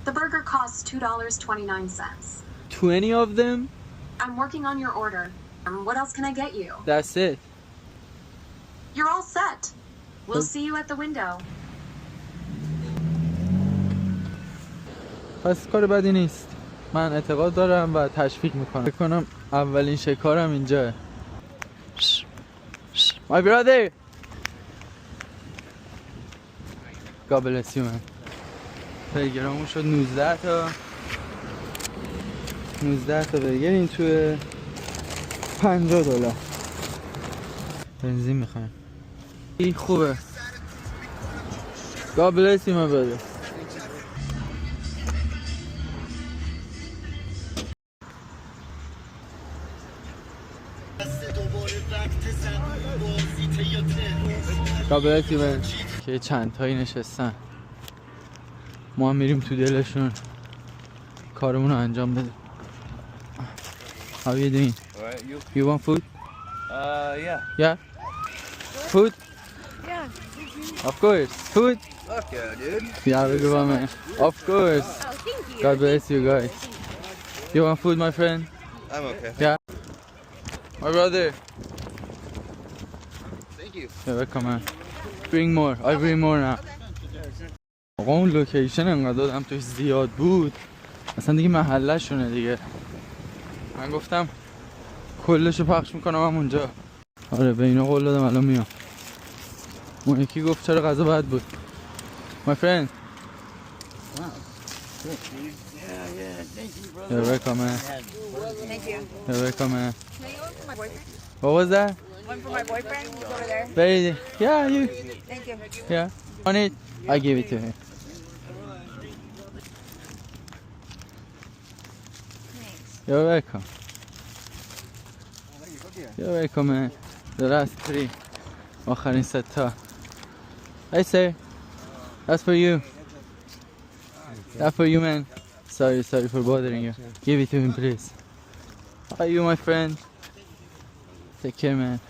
The burger costs $2.29. 20 of them? I'm working on your order. What else can I get you? That's it. You're all set. We'll But- see you at the window. پس کار بدی نیست. من اعتقاد دارم و تشویق میکنم. فکر کنم اولین شکارم اینجاه. My brother. God bless you man. برگرامون شد 19 تا 19 تا برگر این توی $50. بنزین میخوایم. این خوبه. God bless you my brother. God bless you man. که چند تایی نشستن ما هم میریم تو دلشون کارمون رو انجام بده. How are you doing? Alright, you? You want food? Yeah. Yeah? Food? Yeah. Of course. Food? Fuck yeah, dude. Yeah, have a good one, man. Of course. Oh, thank you. God bless you guys. You want food, my friend? I'm okay. Yeah. My brother. Thank you. Yeah, welcome, man. Bring more. I bring more now. آقا اون لوکیشن انقدر دادم توش زیاد بود اصلا دیگه محله شونه دیگه. من گفتم کلشو پخش میکنم هم اونجا. آره به اینا قول دادم الان میام. اون یکی گفت چرا غذا بد بود. My friend. Yeah, thank you, brother. You're welcome, man. Thank you. You're welcome, man. Can I get one for my boyfriend? What was that? One for my boyfriend? He's over there. Very. Yeah, you. Thank you. Yeah. On it. I give it to him. Thanks. You're welcome. You're welcome, man. The last three. آخرین ستا. Hey, sir. That's for you. That's for you, man. Sorry for bothering you. Give it to him, please. How are you, my friend? Take care, man.